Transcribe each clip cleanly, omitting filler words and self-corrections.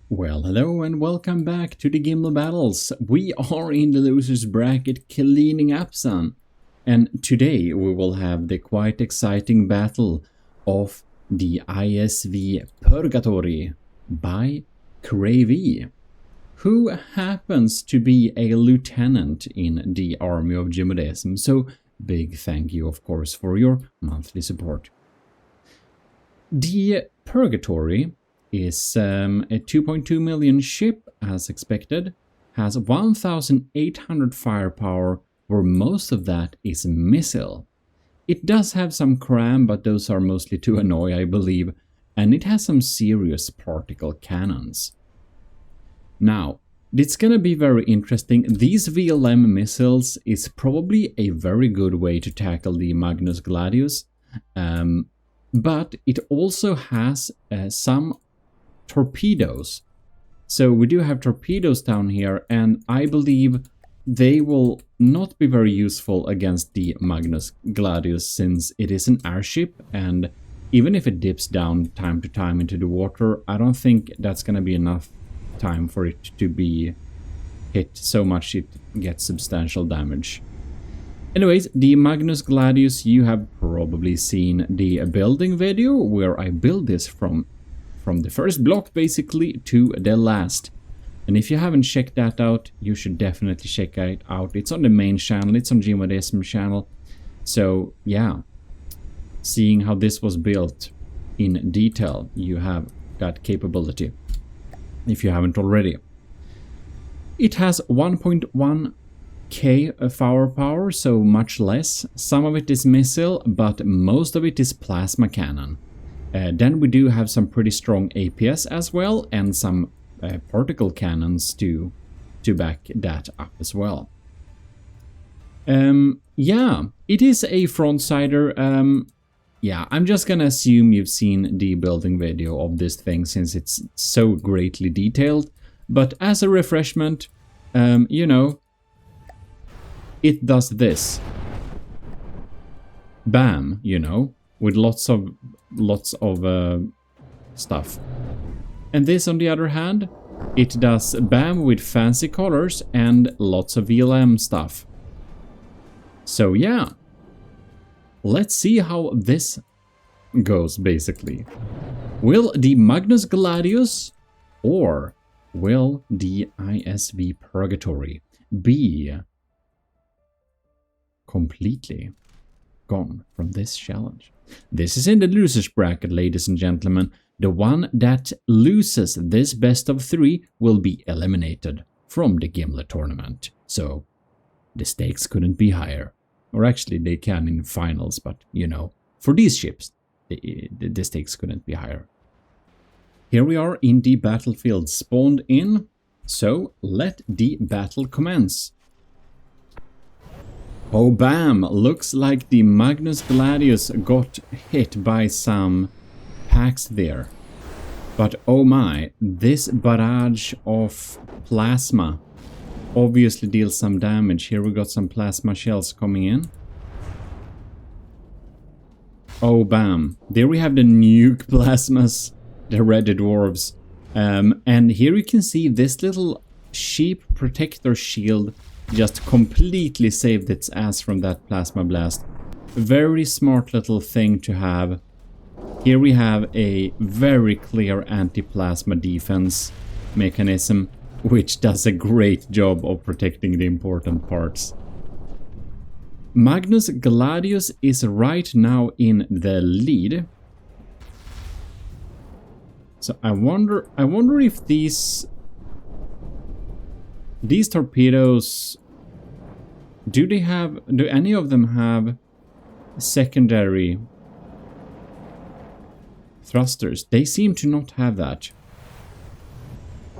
Well, hello and welcome back to the Gimle battles. We are in the losers bracket cleaning up some. And today we will have the quite exciting battle of the ISV Purgatory by Cravey, who happens to be a lieutenant in the army of GMODISM. So big thank you, of course, for your monthly support. The Purgatory is a 2.2 million ship, as expected, has 1,800 firepower, where most of that is missile. It does have some cram, but those are mostly to annoy, I believe, and it has some serious particle cannons. Now, it's gonna be very interesting. These VLM missiles is probably a very good way to tackle the Magnus Gladius, but it also has some torpedoes. So we do have torpedoes down here, and I believe they will not be very useful against the Magnus Gladius since it is an airship, and even if it dips down time to time into the water, I don't think that's going to be enough time for it to be hit so much it gets substantial damage. Anyways, the Magnus Gladius, you have probably seen the building video where I build this from the first block basically to the last. And if you haven't checked that out, you should definitely check it out. It's on the main channel, it's on GMODISM channel. So yeah, seeing how this was built in detail, you have that capability, if you haven't already. It has 1.1k firepower, so much less. Some of it is missile, but most of it is plasma cannon. Then we do have some pretty strong APS as well, and some particle cannons to back that up as well. Yeah, it is a frontsider. Yeah, I'm just gonna assume you've seen the building video of this thing since it's so greatly detailed. But as a refreshment, you know, it does this. Bam, you know, with lots of stuff. And this, on the other hand, it does bam with fancy colors and lots of VLM stuff. So yeah, let's see how this goes basically. Will the Magnus Gladius or will the ISV Purgatory be completely gone from this challenge? This is in the losers bracket, ladies and gentlemen. The one that loses this best of 3 will be eliminated from the Gimle tournament. So the stakes couldn't be higher. Or actually they can in finals, but you know, for these ships, the stakes couldn't be higher. Here we are in the battlefield spawned in. So let the battle commence. Oh bam! Looks like the Magnus Gladius got hit by some packs there. But oh my, this barrage of plasma obviously deals some damage. Here we got some plasma shells coming in. Oh bam! There we have the nuke plasmas, the red dwarves. And here you can see this little sheep protector shield just completely saved its ass from that plasma blast. Very smart little thing to have. Here we have a very clear anti-plasma defense mechanism, which does a great job of protecting the important parts. Magnus Gladius is right now in the lead. So I wonder if these torpedoes, do any of them have secondary thrusters? They seem to not have that.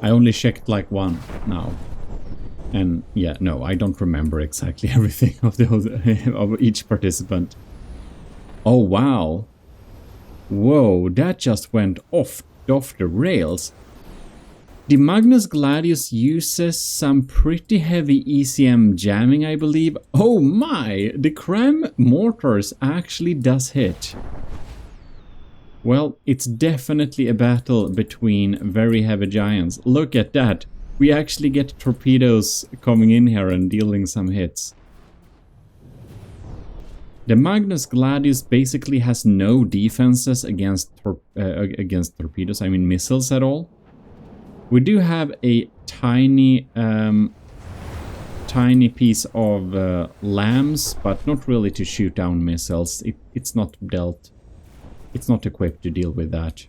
I only checked like one now. And yeah, no, I don't remember exactly everything of of each participant. Oh wow. Whoa, that just went off the rails. The Magnus Gladius uses some pretty heavy ECM jamming, I believe. Oh my! The cram mortars actually does hit. Well, it's definitely a battle between very heavy giants. Look at that. We actually get torpedoes coming in here and dealing some hits. The Magnus Gladius basically has no defenses against torpedoes, I mean missiles at all. We do have a tiny piece of lambs, but not really to shoot down missiles. It's not dealt. It's not equipped to deal with that.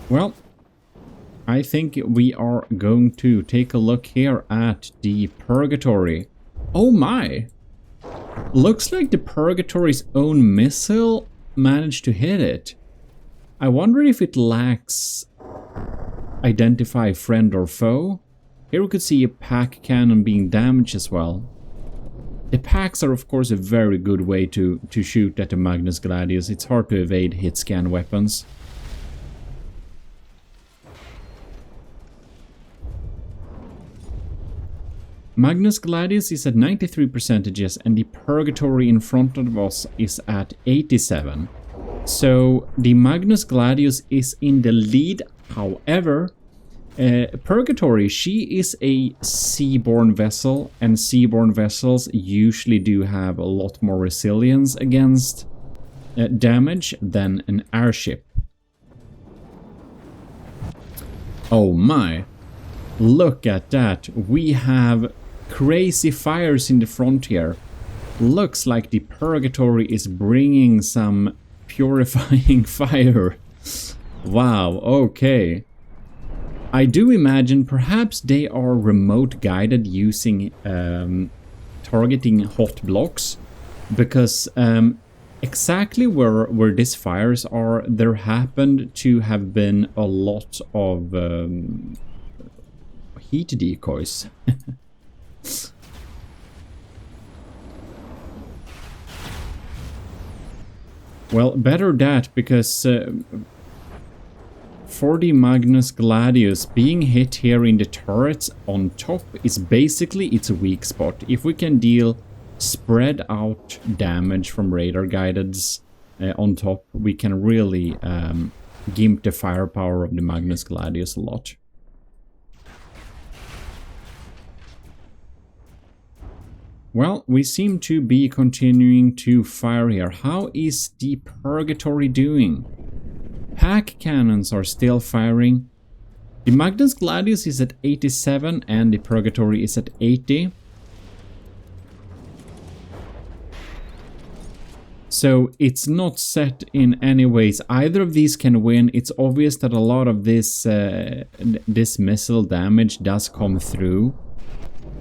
Well, I think we are going to take a look here at the Purgatory. Oh my! Looks like the Purgatory's own missile managed to hit it. I wonder if it lacks identify friend or foe. Here we could see a pack cannon being damaged as well. The packs are of course a very good way to shoot at the Magnus Gladius. It's hard to evade hit scan weapons. Magnus Gladius is at 93% and the Purgatory in front of us is at 87. So the Magnus Gladius is in the lead. However, Purgatory, she is a seaborne vessel, and seaborne vessels usually do have a lot more resilience against damage than an airship. Oh my! Look at that! We have crazy fires in the front here. Looks like the Purgatory is bringing some purifying fire. Wow, okay. I do imagine perhaps they are remote guided using targeting hot blocks, because exactly where these fires are, there happened to have been a lot of heat decoys. Well, better that, because for the Magnus Gladius, being hit here in the turrets on top is basically its weak spot. If we can deal spread out damage from radar guideds on top, we can really gimp the firepower of the Magnus Gladius a lot. Well, we seem to be continuing to fire here. How is the Purgatory doing? Pack cannons are still firing. The Magnus Gladius is at 87 and the Purgatory is at 80. So it's not set in any ways. Either of these can win. It's obvious that a lot of this missile damage does come through.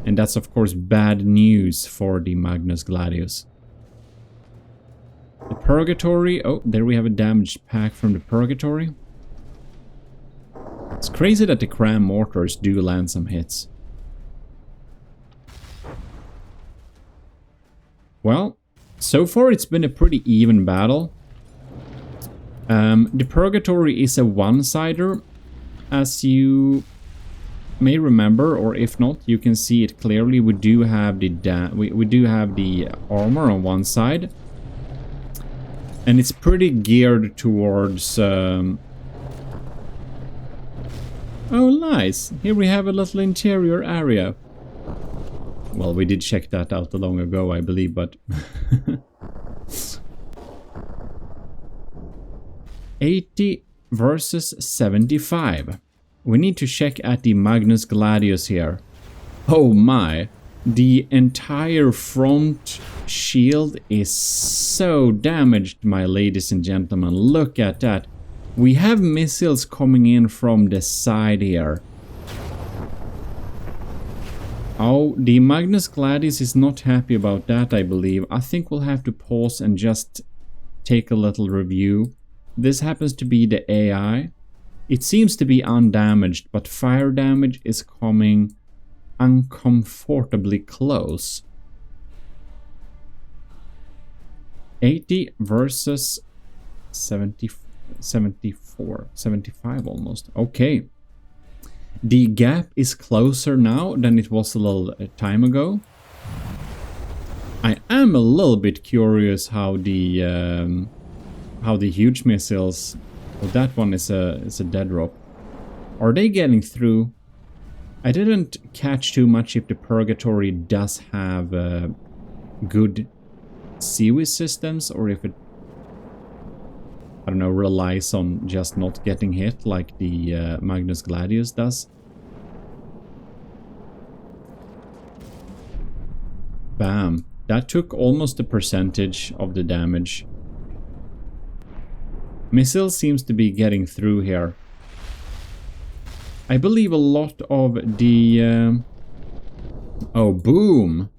And that's of course bad news for the Magnus Gladius. The Purgatory, oh, there we have a damaged pack from the Purgatory. It's crazy that the cram mortars do land some hits. Well, so far it's been a pretty even battle. The Purgatory is a one-sider, as you may remember, or if not, you can see it clearly. We do have the armor on one side, and it's pretty geared towards. Oh, nice! Here we have a little interior area. Well, we did check that out long ago, I believe, but 80 versus 75. We need to check at the Magnus Gladius here. Oh my! The entire front shield is so damaged, my ladies and gentlemen. Look at that. We have missiles coming in from the side here. Oh, the Magnus Gladius is not happy about that, I believe. I think we'll have to pause and just take a little review. This happens to be the AI. It seems to be undamaged, but fire damage is coming uncomfortably close. 80 versus 75 almost. Okay. The gap is closer now than it was a little time ago. I am a little bit curious how the huge missiles. Well, that one is a dead drop. Are they getting through? I didn't catch too much if the Purgatory does have good seaweed systems, or if it, I don't know, relies on just not getting hit like the Magnus Gladius does. Bam. That took almost a percentage of the damage. Missile seems to be getting through here. I believe a lot of the... Oh, boom!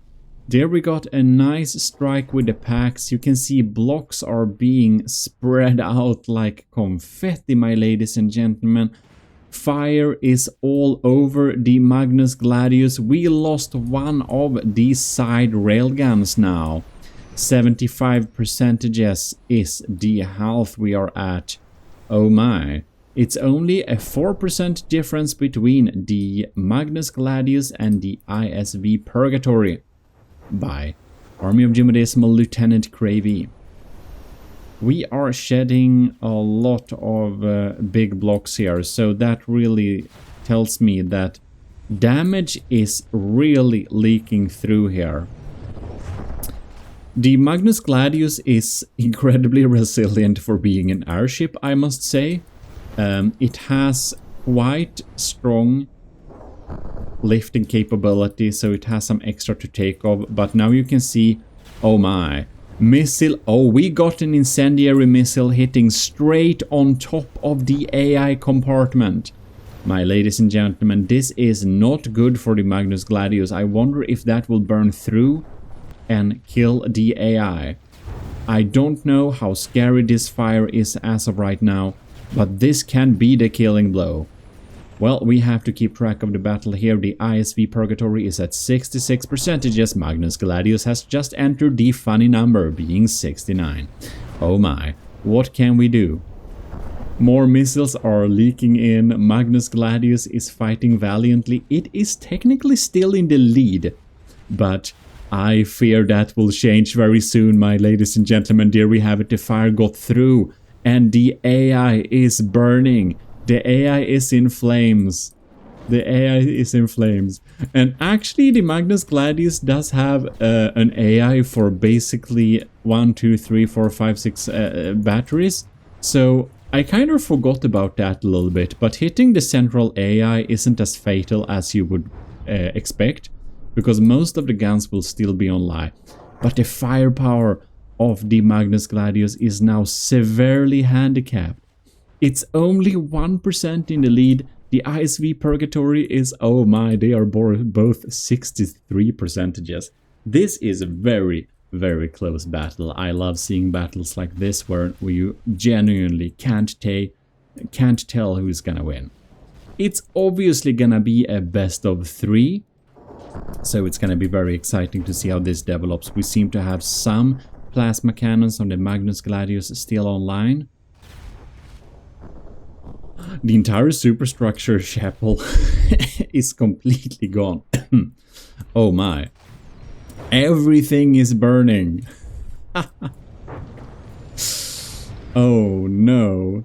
There we got a nice strike with the packs. You can see blocks are being spread out like confetti, my ladies and gentlemen. Fire is all over the Magnus Gladius. We lost one of these side railguns now. 75% is the health we are at. Oh my. It's only a 4% difference between the Magnus Gladius and the ISV Purgatory. By Army of GMODISM Lieutenant Cravey. We are shedding a lot of big blocks here, so that really tells me that damage is really leaking through here. The Magnus Gladius is incredibly resilient for being an airship, I must say. It has quite strong lifting capability, so it has some extra to take off. But now you can see, oh my, missile. Oh, we got an incendiary missile hitting straight on top of the AI compartment. My ladies and gentlemen, this is not good for the Magnus Gladius. I wonder if that will burn through and kill the AI. I don't know how scary this fire is as of right now, but this can be the killing blow. Well, we have to keep track of the battle here. The ISV Purgatory is at 66%. Magnus Gladius has just entered the funny number, being 69. Oh my, what can we do? More missiles are leaking in. Magnus Gladius is fighting valiantly. It is technically still in the lead, but I fear that will change very soon, my ladies and gentlemen. There we have it. The fire got through, and the AI is burning. The AI is in flames. The AI is in flames. And actually, the Magnus Gladius does have an AI for basically 1, 2, 3, 4, 5, 6 batteries. So I kind of forgot about that a little bit. But hitting the central AI isn't as fatal as you would expect, because most of the guns will still be online. But the firepower of the Magnus Gladius is now severely handicapped. It's only 1% in the lead. The ISV Purgatory is, oh my, they are both 63%. This is a very, very close battle. I love seeing battles like this where you genuinely can't tell who's gonna win. It's obviously gonna be a best of 3, so it's gonna be very exciting to see how this develops. We seem to have some plasma cannons on the Magnus Gladius still online. The entire superstructure chapel is completely gone. Oh my. Everything is burning. Oh no.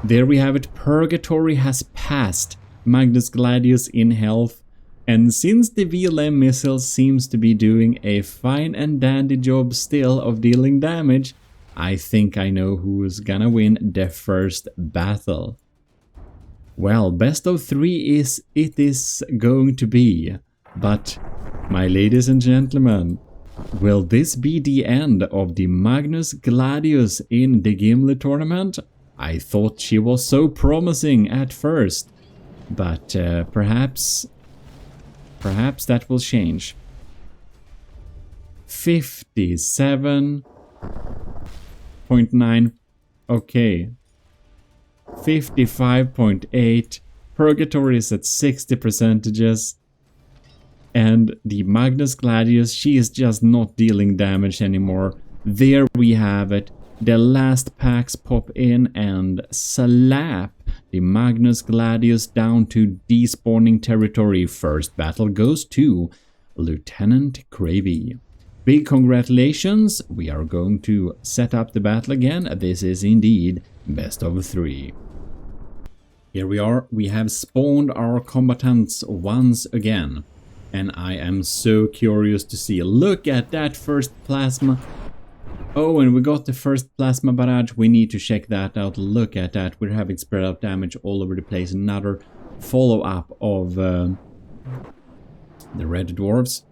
There we have it. Purgatory has passed Magnus Gladius in health. And since the VLM missile seems to be doing a fine and dandy job still of dealing damage, I think I know who's gonna win the first battle. Well, best of 3 it is going to be. But, my ladies and gentlemen, will this be the end of the Magnus Gladius in the Gimle tournament? I thought she was so promising at first, but perhaps that will change. 57.9, okay. 55.8, Purgatory is at 60%, and the Magnus Gladius, she is just not dealing damage anymore. There we have it. The last packs pop in and slap the Magnus Gladius down to despawning territory. First battle goes to Lieutenant Gravy. Big congratulations, we are going to set up the battle again. This is indeed best of 3. Here we are, we have spawned our combatants once again. And I am so curious to see. Look at that first plasma. Oh, and we got the first plasma barrage. We need to check that out. Look at that. We're having spread out damage all over the place. Another follow-up of the red dwarves.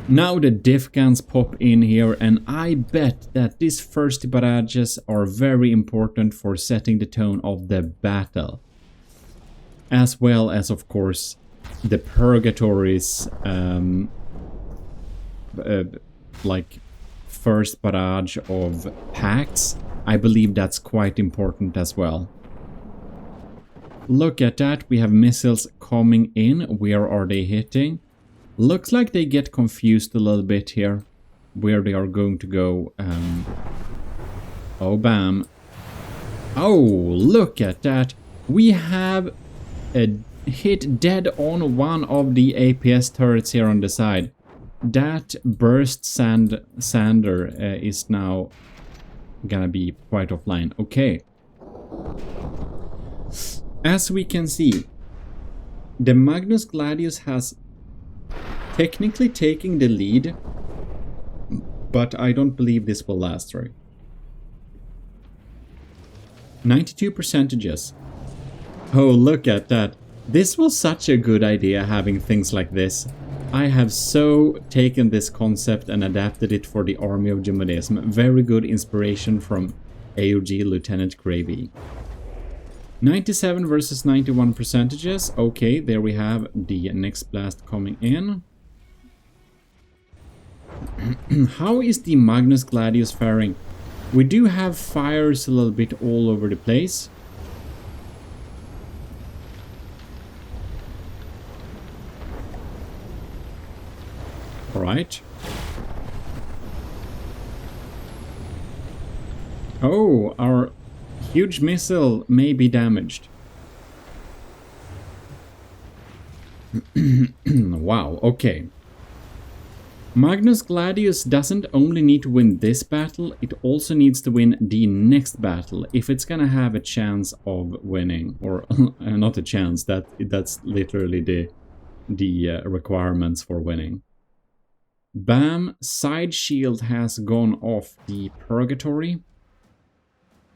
Now the diff guns pop in here, and I bet that these first barrages are very important for setting the tone of the battle. As well as, of course, the Purgatory's like first barrage of packs. I believe that's quite important as well. Look at that, we have missiles coming in. Where are they hitting? Looks like they get confused a little bit here, where they are going to go. Oh, bam. Oh, look at that. We have hit dead on one of the APS turrets here on the side. That burst sander is now gonna be quite offline. Okay. As we can see, the Magnus Gladius has technically taken the lead, but I don't believe this will last, right? 92%. Oh, look at that. This was such a good idea, having things like this. I have so taken this concept and adapted it for the army of GMODISM. Very good inspiration from AOG Lieutenant Gravy. 97 versus 91%. Okay, there we have the next blast coming in. How is the Magnus Gladius faring? We do have fires a little bit all over the place. Alright. Oh, our huge missile may be damaged. Wow, okay. Magnus Gladius doesn't only need to win this battle, it also needs to win the next battle if it's gonna have a chance of winning. Or not a chance, that's literally the requirements for winning. Bam, side shield has gone off the Purgatory.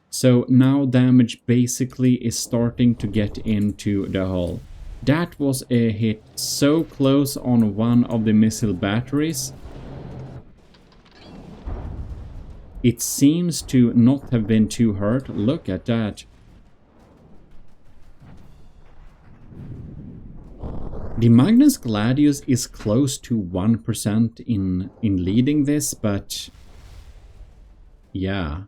So now damage basically is starting to get into the hull. That was a hit so close on one of the missile batteries. It seems to not have been too hurt. Look at that. The Magnus Gladius is close to 1% in leading this, but yeah,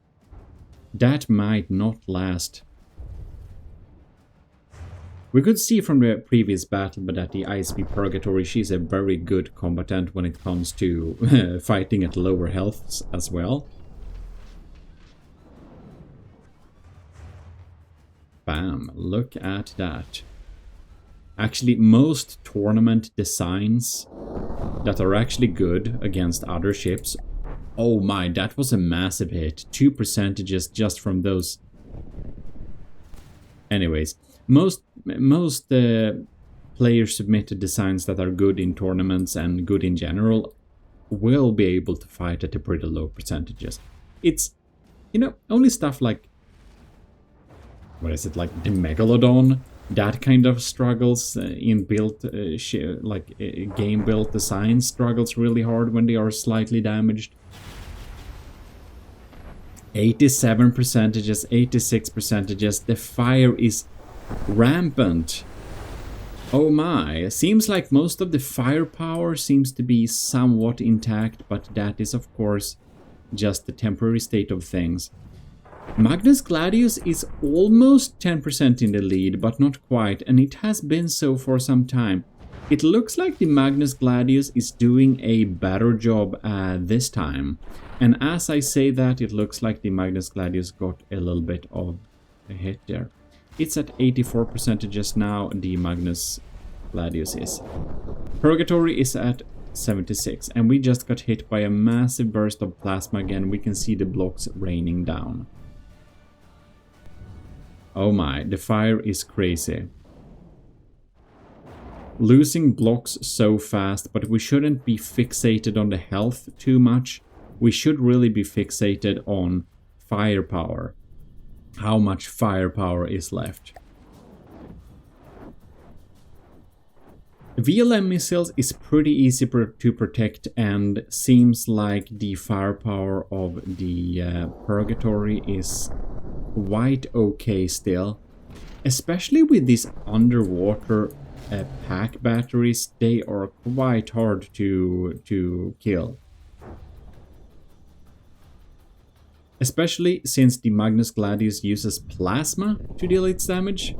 that might not last. We could see from the previous battle, but that the ISV Purgatory, she's a very good combatant when it comes to fighting at lower healths as well. Bam, look at that. Actually, most tournament designs that are actually good against other ships. Oh my, that was a massive hit. 2% just from those. Anyways, most player-submitted designs that are good in tournaments and good in general will be able to fight at a pretty low percentages. It's, you know, only stuff like, what is it, like the Megalodon? That kind of struggles in built, game-built designs struggles really hard when they are slightly damaged. 87%, 86%, the fire is rampant. Oh my, seems like most of the firepower seems to be somewhat intact, but that is of course just the temporary state of things. Magnus Gladius is almost 10% in the lead, but not quite, and it has been so for some time. It looks like the Magnus Gladius is doing a better job this time. And as I say that, it looks like the Magnus Gladius got a little bit of a hit there. It's at 84% just now, the Magnus Gladius is. Purgatory is at 76, and we just got hit by a massive burst of plasma again. We can see the blocks raining down. Oh my, the fire is crazy. Losing blocks so fast, but we shouldn't be fixated on the health too much. We should really be fixated on firepower. How much firepower is left. VLM missiles is pretty easy to protect, and seems like the firepower of the Purgatory is quite okay still. Especially with these underwater pack batteries, they are quite hard to kill. Especially since the Magnus Gladius uses plasma to deal its damage.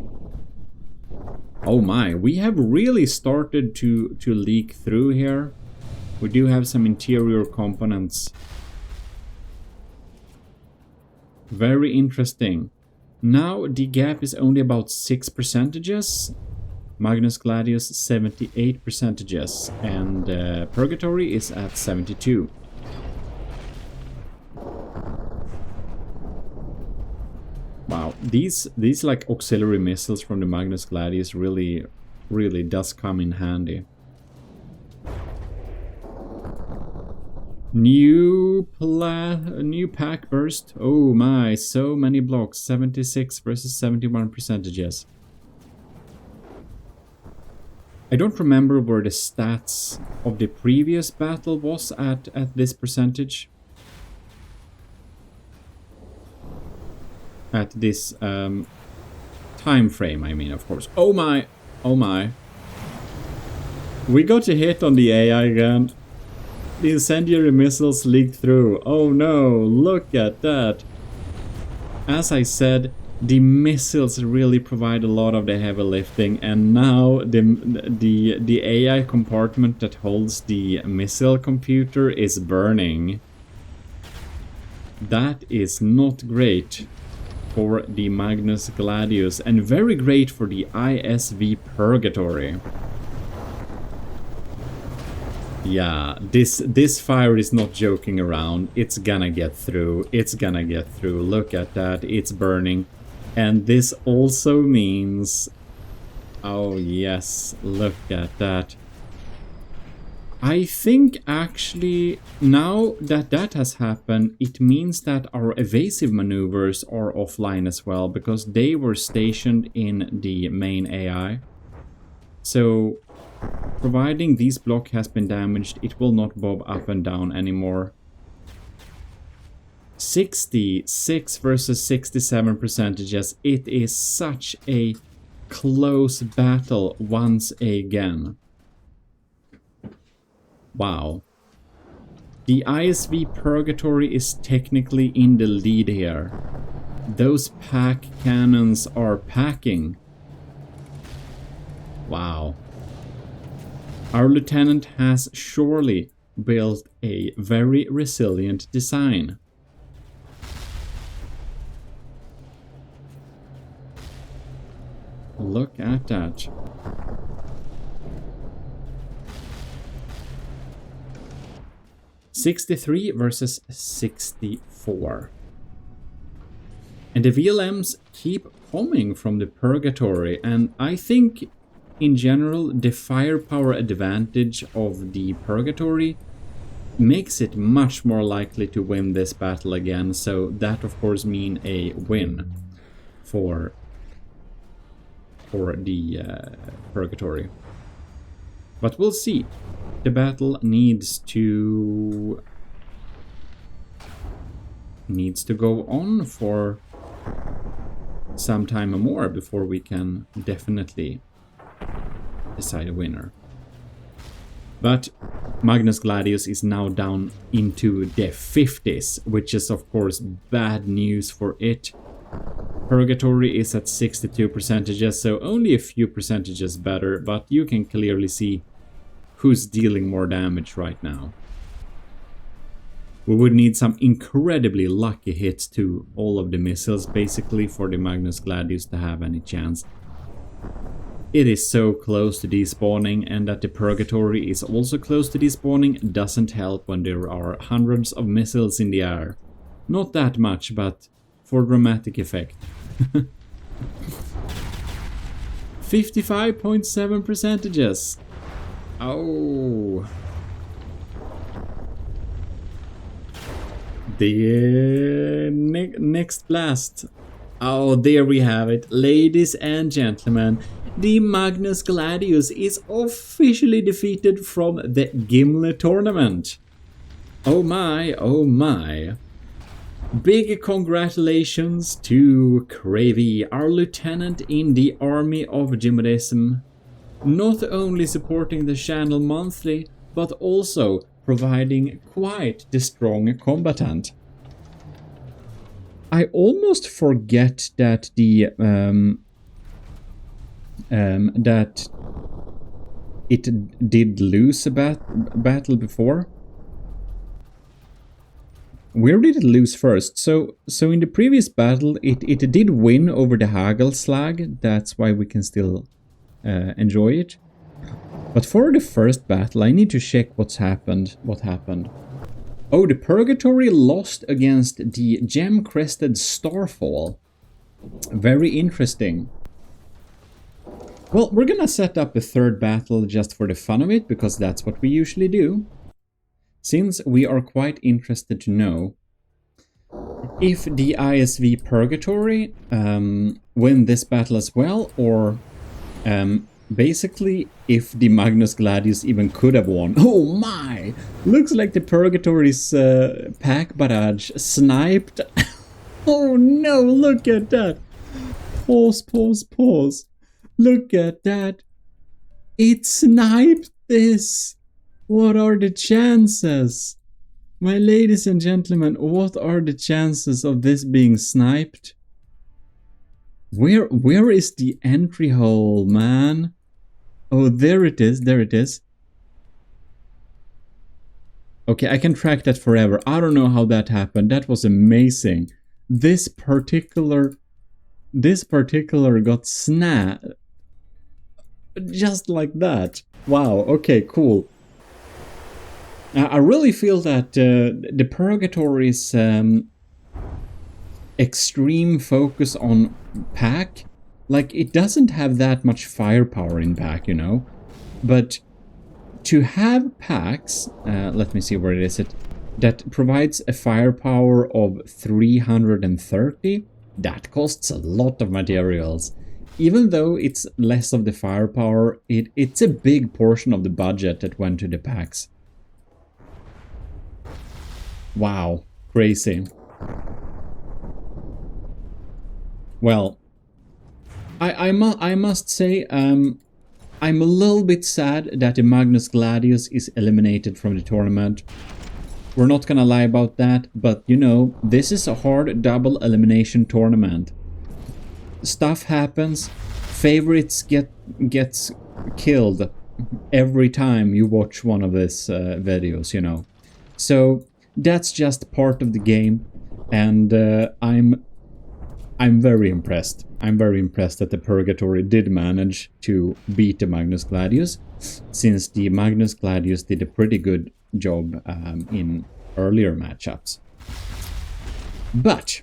Oh my, we have really started to leak through here. We do have some interior components. Very interesting. Now the gap is only about 6%. Magnus Gladius 78%, and Purgatory is at 72. Wow, these like auxiliary missiles from the Magnus Gladius really does come in handy. New pack burst. Oh my, so many blocks. 76 versus 71%. I don't remember where the stats of the previous battle was at this percentage. At this time frame, I mean, of course. Oh my, oh my. We got a hit on the AI again. The incendiary missiles leaked through. Oh no, look at that. As I said, the missiles really provide a lot of the heavy lifting, and now the AI compartment that holds the missile computer is burning. That is not great for the Magnus Gladius, and very great for the ISV Purgatory. Yeah, this fire is not joking around. It's gonna get through. It's gonna get through. Look at that. It's burning. And this also means... Oh yes, look at that. I think actually now that that has happened, it means that our evasive maneuvers are offline as well, because they were stationed in the main AI. So, providing this block has been damaged, it will not bob up and down anymore. 66 versus 67%. It is such a close battle once again. Wow. The ISV Purgatory is technically in the lead here. Those pack cannons are packing. Wow. Our lieutenant has surely built a very resilient design. Look at that. $63 versus 64. And the VLMs keep coming from the Purgatory, and I think in general the firepower advantage of the Purgatory makes it much more likely to win this battle again, so that of course means a win for the Purgatory. But we'll see. The battle needs to go on for some time more before we can definitely decide a winner. But Magnus Gladius is now down into the 50s, which is of course bad news for it. Purgatory is at 62%, so only a few percentages better, but you can clearly see who's dealing more damage right now. We would need some incredibly lucky hits to all of the missiles, basically, for the Magnus Gladius to have any chance. it is so close to despawning, and that the Purgatory is also close to despawning doesn't help when there are hundreds of missiles in the air. Not that much, but for dramatic effect. 55.7 percentages. Oh. The next blast. Oh, there we have it. Ladies and gentlemen, the Magnus Gladius is officially defeated from the Gimle tournament. Oh my, oh my. Big congratulations to Cravey, our lieutenant in the army of GMODISM. Not only supporting the channel monthly, but also providing quite the strong combatant. I almost forget that that it did lose a battle before. Where did it lose first? So in the previous battle, it did win over the Hagelslag. That's why we can still enjoy it. But for the first battle, I need to check what happened. Oh, the Purgatory lost against the gem-crested Starfall. Very interesting. Well, we're gonna set up a third battle just for the fun of it, because that's what we usually do. Since we are quite interested to know if the ISV Purgatory win this battle as well, or basically if the Magnus Gladius even could have won. Oh my! Looks like the Purgatory's pack barrage sniped. Oh no, look at that! Pause. Look at that! It sniped this! What are the chances? My ladies and gentlemen, what are the chances of this being sniped? Where is the entry hole, man? Oh, there it is. Okay, I can track that forever. I don't know how that happened. That was amazing. This particular got snapped. Just like that. Wow, okay, cool. I really feel that the Purgatory's extreme focus on pack, like, it doesn't have that much firepower in pack, you know, but to have packs, let me see where it is, that provides a firepower of 330, that costs a lot of materials. Even though it's less of the firepower, it's a big portion of the budget that went to the packs. Wow, crazy. Well, I must say, I'm a little bit sad that the Magnus Gladius is eliminated from the tournament. We're not gonna lie about that, but you know, this is a hard double elimination tournament. Stuff happens, favorites gets killed every time you watch one of these videos, you know. So that's just part of the game, and I'm very impressed. I'm very impressed that the Purgatory did manage to beat the Magnus Gladius, since the Magnus Gladius did a pretty good job in earlier matchups. But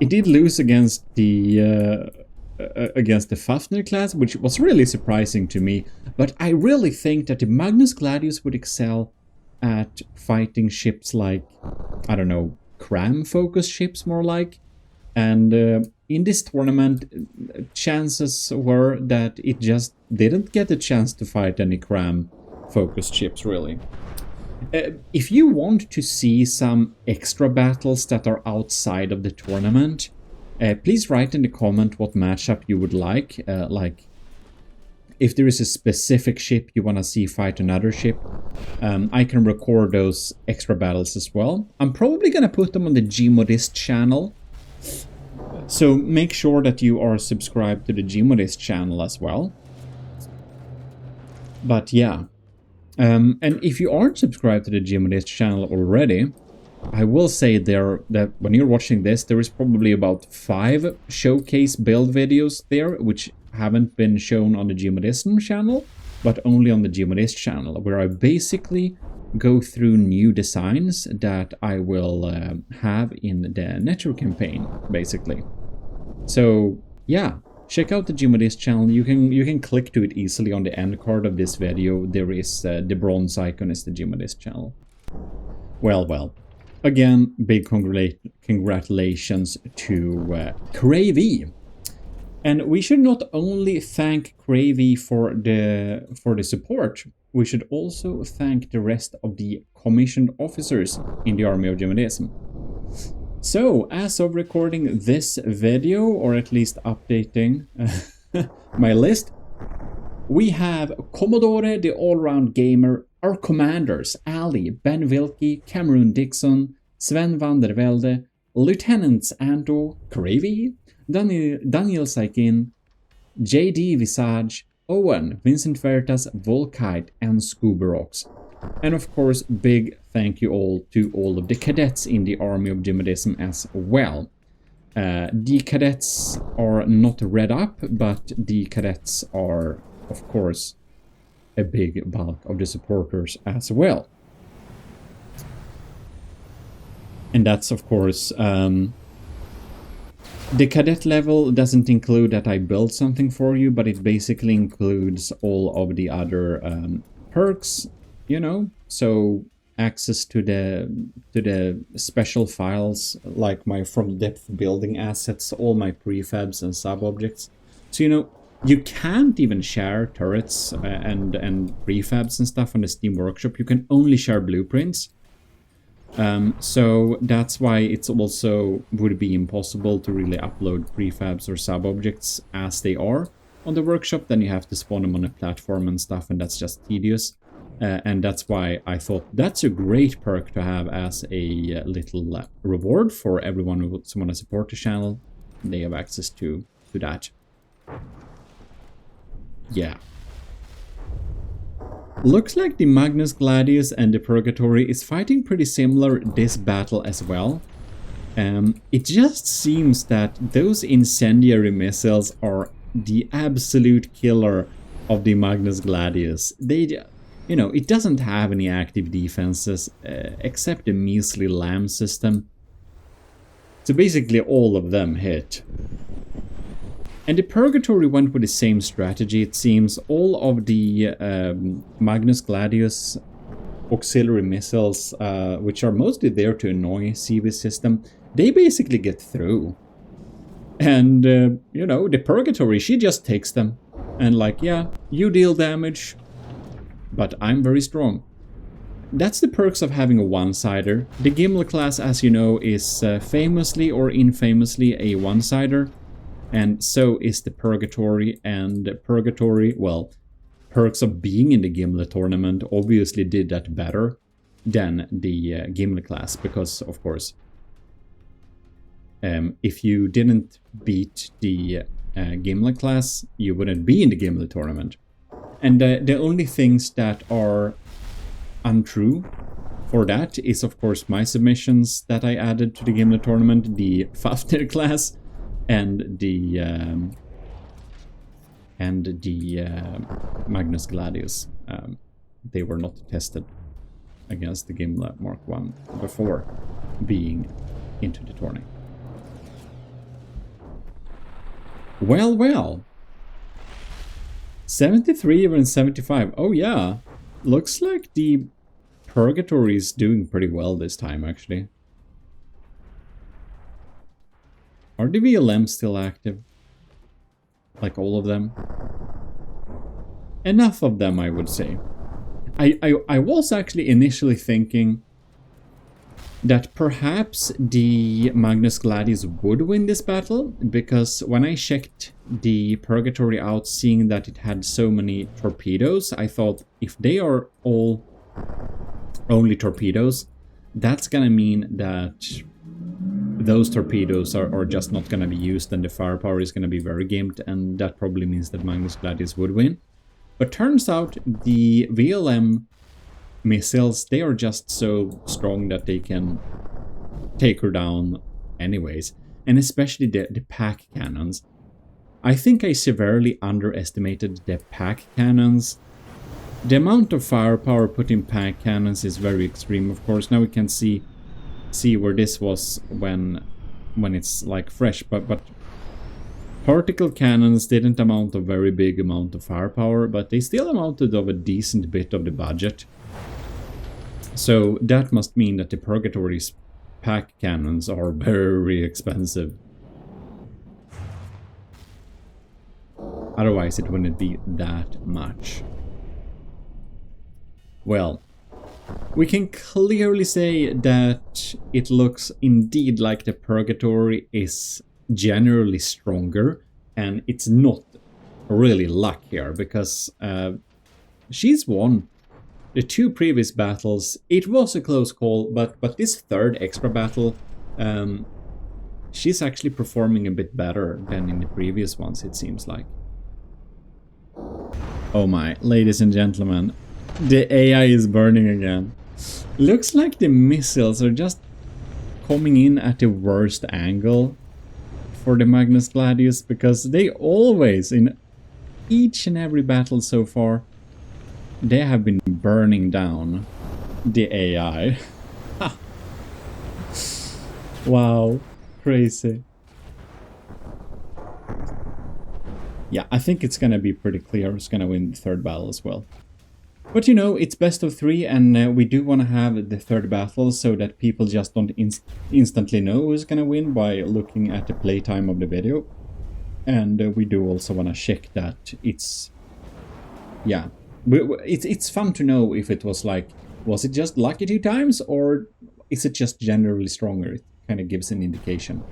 it did lose against the Fafnir class, which was really surprising to me. But I really think that the Magnus Gladius would excel at fighting ships like, I don't know, cram-focused ships more like. And in this tournament, chances were that it just didn't get a chance to fight any cram-focused ships, really. If you want to see some extra battles that are outside of the tournament, please write in the comment what matchup you would like if there is a specific ship you want to see fight another ship. I can record those extra battles as well. I'm probably going to put them on the GMODISM channel. So make sure that you are subscribed to the GMODISM channel as well. But yeah. And if you aren't subscribed to the GMODISM channel already, I will say there that when you're watching this, there is probably about 5 showcase build videos there, which haven't been shown on the GMODISM channel, but only on the GMODIST channel, where I basically go through new designs that I will have in the network campaign, basically. So yeah, check out the GMODIST channel. You can click to it easily on the end card of this video. There is the bronze icon is the GMODIST channel. Well. Again, big congratulations to Cravey. And we should not only thank Cravey for the support, we should also thank the rest of the commissioned officers in the army of GMODISM. So, as of recording this video, or at least updating my list, we have Commodore the All-Round Gamer, our commanders, Ali, Ben Wilkie, Cameron Dixon, Sven van der Velde, Lieutenants Anto, Cravey, Daniel Saikin, JD Visage, Owen, Vincent Veritas, Volkite, and Scooberox. And of course, big thank you all to all of the cadets in the army of GMODISM as well. The cadets are not read up, but the cadets are, of course, a big bulk of the supporters as well. And that's, of course, the cadet level doesn't include that I build something for you, but it basically includes all of the other perks, you know, so access to the special files, like my from depth building assets, all my prefabs and sub-objects. So, you know, you can't even share turrets and prefabs and stuff on the Steam Workshop. You can only share blueprints. So that's why it's also would be impossible to really upload prefabs or sub-objects as they are on the workshop. Then you have to spawn them on a platform and stuff, and that's just tedious. And that's why I thought that's a great perk to have as a little reward for everyone who would want to support the channel. They have access to that. Yeah. Looks like the Magnus Gladius and the Purgatory is fighting pretty similar this battle as well. It just seems that those incendiary missiles are the absolute killer of the Magnus Gladius. They, you know, it doesn't have any active defenses except the measly LAM system. So basically all of them hit. And the Purgatory went with the same strategy, it seems. All of the Magnus Gladius auxiliary missiles, which are mostly there to annoy CV system, they basically get through. And, you know, the Purgatory, she just takes them. And like, yeah, you deal damage, but I'm very strong. That's the perks of having a one-sider. The Gimle class, as you know, is famously or infamously a one-sider. And so is the Purgatory, and Purgatory, well, perks of being in the Gimle tournament obviously did that better than the Gimle class, because, of course, if you didn't beat the Gimle class, you wouldn't be in the Gimle tournament. And the only things that are untrue for that is, of course, my submissions that I added to the Gimle tournament, the Fafnir class, and the Magnus Gladius. They were not tested against the Gimle Mark 1 before being into the tourney. Well. 73 over 75. Oh yeah. Looks like the Purgatory is doing pretty well this time, actually. Are the VLMs still active? Like all of them? Enough of them, I would say. I was actually initially thinking that perhaps the Magnus Gladius would win this battle, because when I checked the Purgatory out, seeing that it had so many torpedoes, I thought if they are all only torpedoes, that's gonna mean that those torpedoes are just not going to be used, and the firepower is going to be very gimped, and that probably means that Magnus Gladius would win. But turns out the VLM missiles, they are just so strong that they can take her down anyways. And especially the pack cannons. I think I severely underestimated the pack cannons. The amount of firepower put in pack cannons is very extreme, of course. Now we can see where this was when it's like fresh, but particle cannons didn't amount a very big amount of firepower, but they still amounted of a decent bit of the budget. So that must mean that the Purgatory's pack cannons are very expensive. Otherwise it wouldn't be that much. Well, we can clearly say that it looks indeed like the Purgatory is generally stronger, and it's not really luck here, because she's won the 2 previous battles. It was a close call, but this 3rd extra battle, she's actually performing a bit better than in the previous ones, it seems like. Oh my, ladies and gentlemen, the AI is burning again. Looks like the missiles are just coming in at the worst angle for the Magnus Gladius, because they always, in each and every battle so far, they have been burning down the AI. Wow, crazy. Yeah, I think it's gonna be pretty clear who's gonna win the 3rd battle as well. But you know, it's best of 3, and we do want to have the 3rd battle so that people just don't instantly know who's gonna win by looking at the playtime of the video. And we do also want to check that it's... yeah, it's fun to know if it was like, was it just lucky 2 times, or is it just generally stronger? It kind of gives an indication.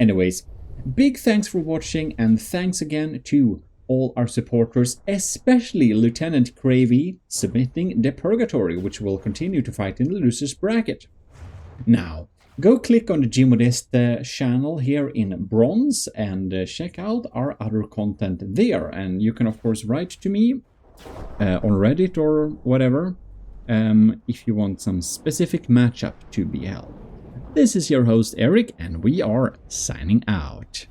Anyways, big thanks for watching, and thanks again to all our supporters, especially Lieutenant Cravey submitting the Purgatory, which will continue to fight in the losers bracket. Now, go click on the GMODISM channel here in bronze and check out our other content there. And you can of course write to me on Reddit or whatever if you want some specific matchup to be held. This is your host Eric, and we are signing out.